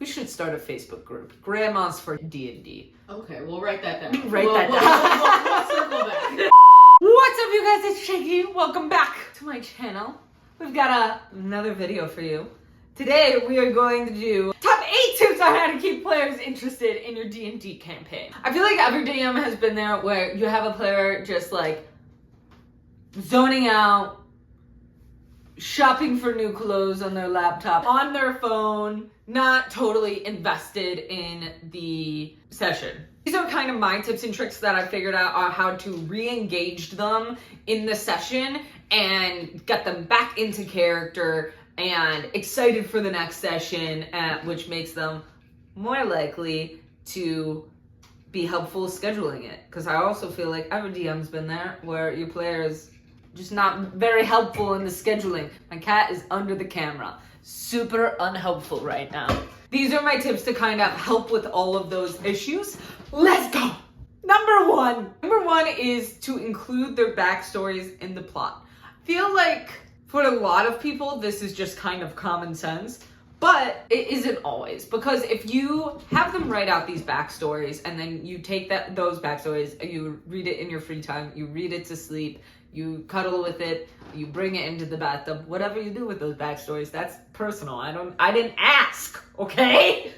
We should start a Facebook group. Grandmas for D&D. Okay, we'll write that down. Write that down. We'll circle back. What's up, you guys? It's Shaky. Welcome back to my channel. We've got another video for you. Today, we are going to do top 8 tips on how to keep players interested in your D&D campaign. I feel like every DM has been there where you have a player just like zoning out, shopping for new clothes on their laptop, on their phone, not totally invested in the session. These are kind of my tips and tricks that I figured out on how to re-engage them in the session and get them back into character and excited for the next session, which makes them more likely to be helpful scheduling it. Because I also feel like every DM's been there where your players just not very helpful in the scheduling. My cat is under the camera. Super unhelpful right now. These are my tips to kind of help with all of those issues. Let's go! Number one is to include their backstories in the plot. I feel like for a lot of people, this is just kind of common sense, but it isn't always. Because if you have them write out these backstories and then you take those backstories, you read it in your free time, you read it to sleep, you cuddle with it, you bring it into the bathtub, whatever you do with those backstories, that's personal. I didn't ask, okay?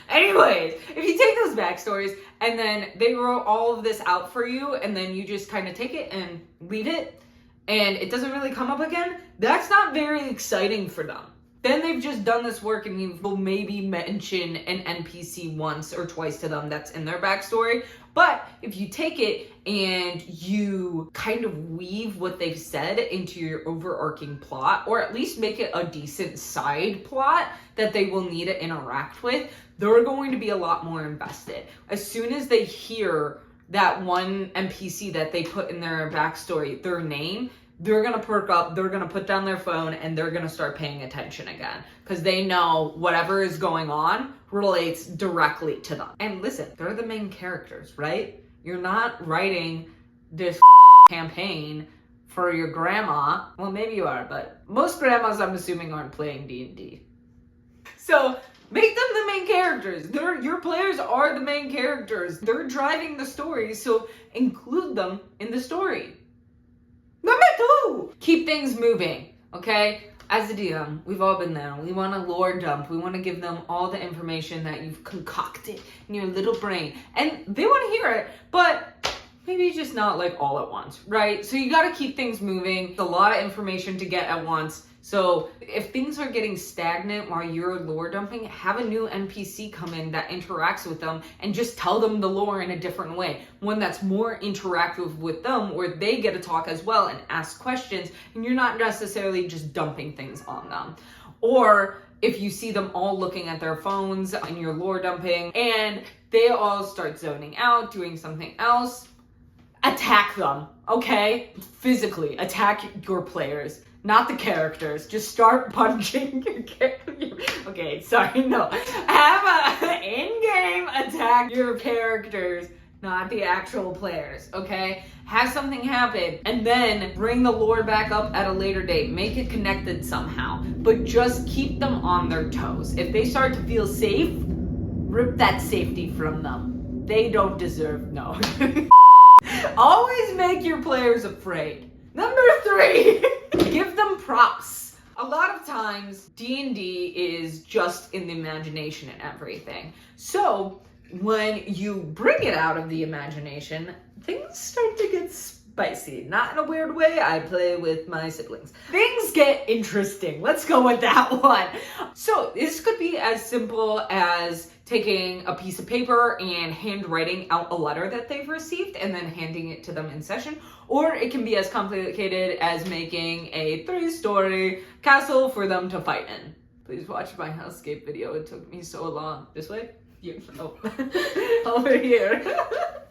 Anyways, if you take those backstories and then they wrote all of this out for you and then you just kind of take it and leave it and it doesn't really come up again, that's not very exciting for them. Then they've just done this work and you will maybe mention an NPC once or twice to them that's in their backstory. But if you take it and you kind of weave what they've said into your overarching plot, or at least make it a decent side plot that they will need to interact with, they're going to be a lot more invested. As soon as they hear that one NPC that they put in their backstory, their name, they're gonna perk up, they're gonna put down their phone, and they're gonna start paying attention again. Because they know whatever is going on relates directly to them. And listen, they're the main characters, right? You're not writing this campaign for your grandma. Well, maybe you are, but most grandmas, I'm assuming, aren't playing D&D. So make them the main characters. Your players are the main characters. They're driving the story, so include them in the story. Number 2, keep things moving, okay? As a DM, we've all been there. We want to lore dump. We want to give them all the information that you've concocted in your little brain. And they want to hear it, but maybe just not like all at once, right? So you got to keep things moving. It's a lot of information to get at once. So if things are getting stagnant while you're lore dumping, have a new NPC come in that interacts with them and just tell them the lore in a different way. One that's more interactive with them where they get to talk as well and ask questions and you're not necessarily just dumping things on them. Or if you see them all looking at their phones and you're lore dumping and they all start zoning out, doing something else, attack them, okay? Physically attack your players. Not the characters. Just start punching your characters. Okay, sorry, no. Have an in-game attack your characters, not the actual players, okay? Have something happen, and then bring the lore back up at a later date. Make it connected somehow, but just keep them on their toes. If they start to feel safe, rip that safety from them. They don't deserve no. Always make your players afraid. Number 3, give them props. A lot of times, D&D is just in the imagination and everything. So, when you bring it out of the imagination, things start to get spicy. Not in a weird way, I play with my siblings. Things get interesting. Let's go with that one. So, this could be as simple as taking a piece of paper and handwriting out a letter that they've received and then handing it to them in session. Or it can be as complicated as making a 3-story castle for them to fight in. Please watch my housecape video. It took me so long. This way? Here. Oh. Over here.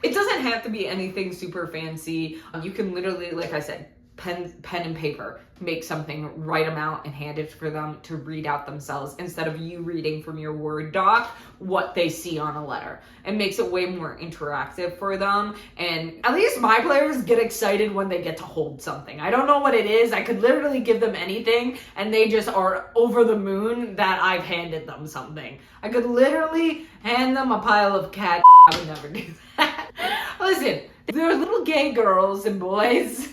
It doesn't have to be anything super fancy. You can literally, like I said, pen and paper, make something, write them out, and hand it for them to read out themselves instead of you reading from your Word doc what they see on a letter. It makes it way more interactive for them, and at least my players get excited when they get to hold something. I don't know what it is. I could literally give them anything and they just are over the moon that I've handed them something. I could literally hand them a pile of cat. I would never do that. Listen, they're little gay girls and boys,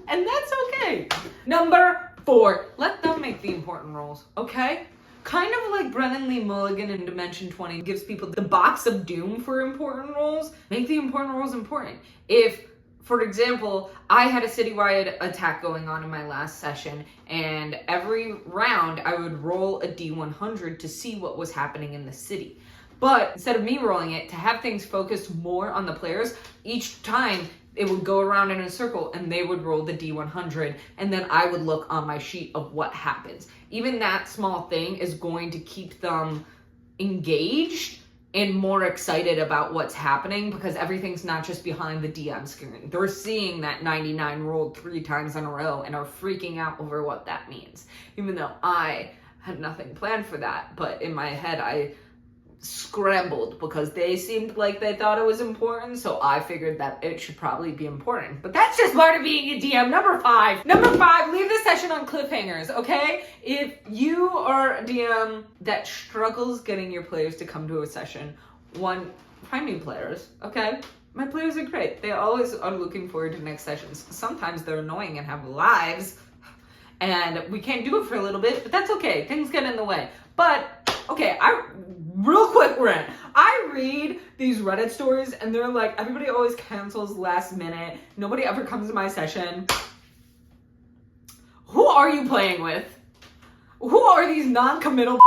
and that's okay. Number 4, let them make the important roles, okay? Kind of like Brennan Lee Mulligan in Dimension 20 gives people the box of doom for important roles. Make the important roles important. If, for example, I had a citywide attack going on in my last session, and every round I would roll a D100 to see what was happening in the city. But instead of me rolling it, to have things focused more on the players, each time it would go around in a circle and they would roll the D100, and then I would look on my sheet of what happens. Even that small thing is going to keep them engaged and more excited about what's happening, because everything's not just behind the DM screen. They're seeing that 99 rolled 3 times in a row and are freaking out over what that means. Even though I had nothing planned for that, but in my head I scrambled because they seemed like they thought it was important, so I figured that it should probably be important. But that's just part of being a DM. Number 5, leave the session on cliffhangers, okay? If you are a DM that struggles getting your players to come to a session, 1, find new players, okay? My players are great. They always are looking forward to next sessions. Sometimes they're annoying and have lives, and we can't do it for a little bit, but that's okay. Things get in the way. But, okay, real quick rant. I read these Reddit stories and they're like, everybody always cancels last minute. Nobody ever comes to my session. Who are you playing with? Who are these non-committal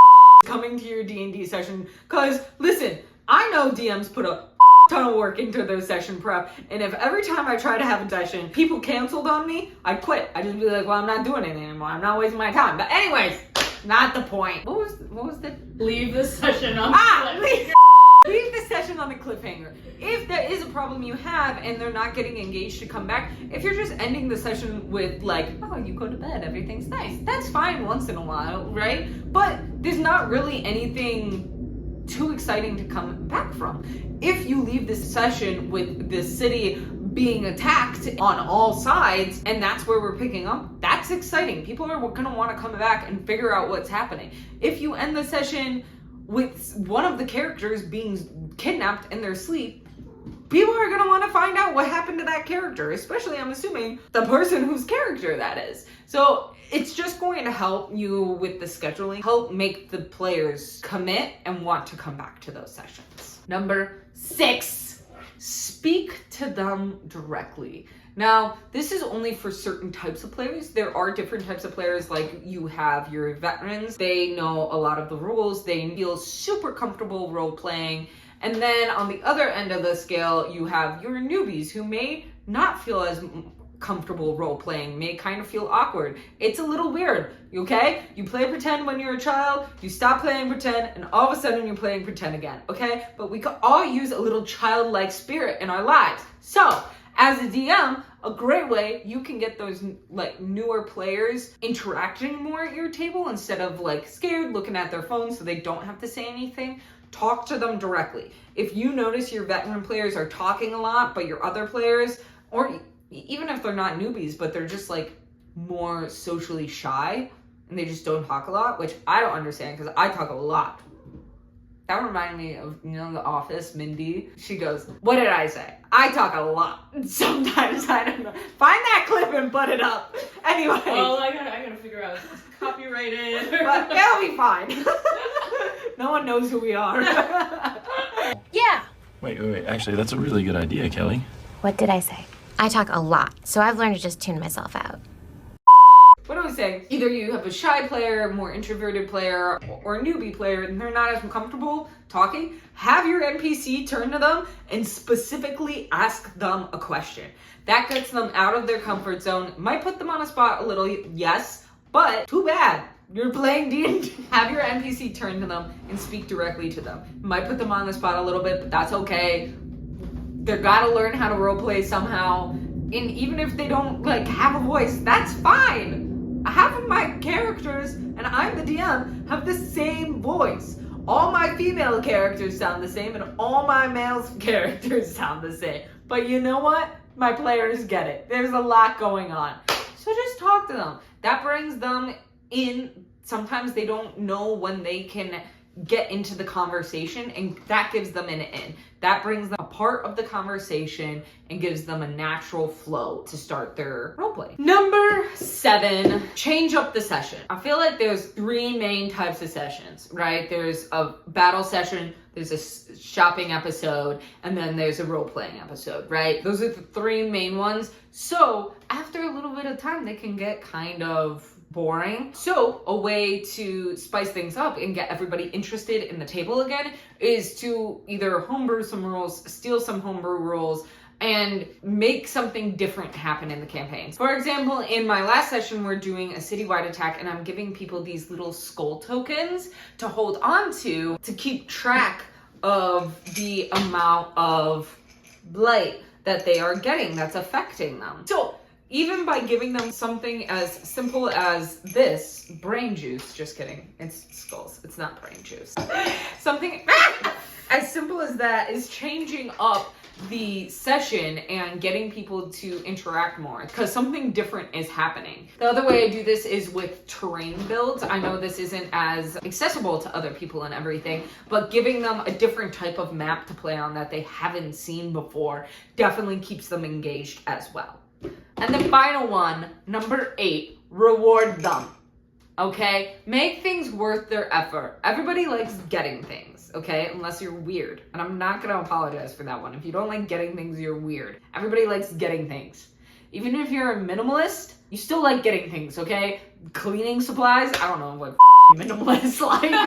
coming to your D&D session? Because, listen, I know DMs put a ton of work into their session prep, and if every time I try to have a session, people canceled on me, I quit. I just be like, well, I'm not doing it anymore. I'm not wasting my time. But anyways, not the point. What was the... Leave the session on Leave the session on the cliffhanger. If there is a problem you have and they're not getting engaged to come back, if you're just ending the session with like, oh, you go to bed, everything's nice, that's fine once in a while, right? But there's not really anything too exciting to come back from. If you leave this session with the city being attacked on all sides, and that's where we're picking up, that's exciting. People are gonna want to come back and figure out what's happening. If you end the session with one of the characters being kidnapped in their sleep, people are gonna want to find out what happened to that character, especially, I'm assuming, the person whose character that is. So it's just going to help you with the scheduling, help make the players commit and want to come back to those sessions. Number 6, speak to them directly. Now, this is only for certain types of players. There are different types of players, like you have your veterans. They know a lot of the rules. They feel super comfortable role-playing. And then on the other end of the scale, you have your newbies who may not feel as comfortable role-playing, may kind of feel awkward. It's a little weird, okay? You play pretend when you're a child, you stop playing pretend, and all of a sudden you're playing pretend again, okay? But we could all use a little childlike spirit in our lives. So, as a DM, a great way you can get those like newer players interacting more at your table instead of like scared looking at their phones so they don't have to say anything. Talk to them directly. If you notice your veteran players are talking a lot, but your other players, or even if they're not newbies, but they're just like more socially shy and they just don't talk a lot, which I don't understand because I talk a lot. That reminded me of, you know, The Office, Mindy. She goes, what did I say? I talk a lot. Sometimes I don't know. Find that clip and put it up. Anyway. Well, I gotta figure out if it's copyrighted. But it'll be fine. No one knows who we are. Yeah. Wait. Actually, that's a really good idea, Kelly. What did I say? I talk a lot, so I've learned to just tune myself out. What do I say? Either you have a shy player, more introverted player, or a newbie player, and they're not as comfortable talking, have your NPC turn to them and specifically ask them a question. That gets them out of their comfort zone. Might put them on a spot a little, yes, but too bad. You're playing D&D. Have your NPC turn to them and speak directly to them. Might put them on the spot a little bit, but that's okay. They've got to learn how to roleplay somehow. And even if they don't like have a voice, that's fine. Half of my characters, and I'm the DM, have the same voice. All my female characters sound the same, and all my male characters sound the same. But you know what? My players get it. There's a lot going on. So just talk to them. That brings them in. Sometimes they don't know when they can get into the conversation, and that gives them an in. That brings them a part of the conversation and gives them a natural flow to start their roleplay. Number 7, change up the session. I feel like there's 3 main types of sessions, right? There's a battle session, there's a shopping episode, and then there's a role-playing episode, right? Those are the 3 main ones. So after a little bit of time, they can get kind of boring. So a way to spice things up and get everybody interested in the table again is to either homebrew some rules, steal some homebrew rules, and make something different happen in the campaigns. For example, in my last session, we're doing a citywide attack, and I'm giving people these little skull tokens to hold on to keep track of the amount of blight that they are getting that's affecting them. So even by giving them something as simple as this, brain juice, just kidding, it's skulls, it's not brain juice. Something as simple as that is changing up the session and getting people to interact more because something different is happening. The other way I do this is with terrain builds. I know this isn't as accessible to other people and everything, but giving them a different type of map to play on that they haven't seen before definitely keeps them engaged as well. And the final one, number 8, reward them. Okay? Make things worth their effort. Everybody likes getting things, okay? Unless you're weird. And I'm not gonna apologize for that one. If you don't like getting things, you're weird. Everybody likes getting things. Even if you're a minimalist, you still like getting things, okay? Cleaning supplies, I don't know what minimalists like.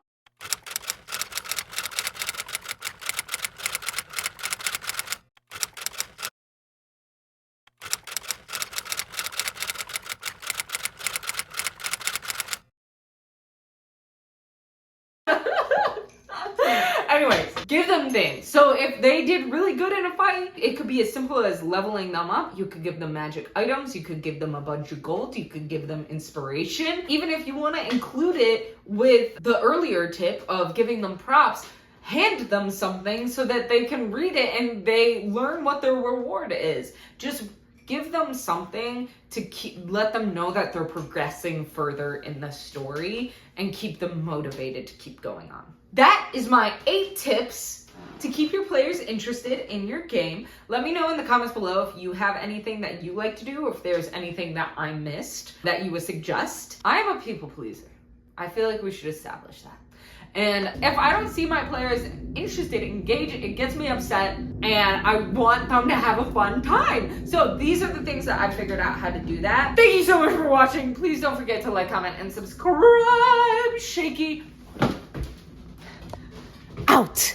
Anyways, give them things. So if they did really good in a fight, it could be as simple as leveling them up. You could give them magic items. You could give them a bunch of gold. You could give them inspiration. Even if you want to include it with the earlier tip of giving them props, hand them something so that they can read it and they learn what their reward is. Just give them something to let them know that they're progressing further in the story and keep them motivated to keep going on. That is my 8 tips to keep your players interested in your game. Let me know in the comments below if you have anything that you like to do, or if there's anything that I missed that you would suggest. I am a people pleaser. I feel like we should establish that. And if I don't see my players interested, engaged, it gets me upset, and I want them to have a fun time. So these are the things that I figured out how to do that. Thank you so much for watching. Please don't forget to like, comment, and subscribe. Shaky out.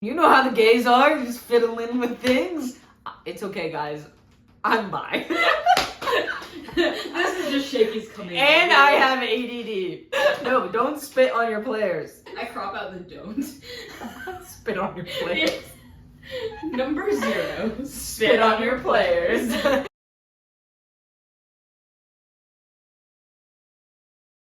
You know how the gays are, just fiddling with things. It's okay, guys. I'm bi. This is just Shaky's coming. And I have ADD. No, don't spit on your players. I crop out the don't. Spit on your players. Number 0. Spit on your players.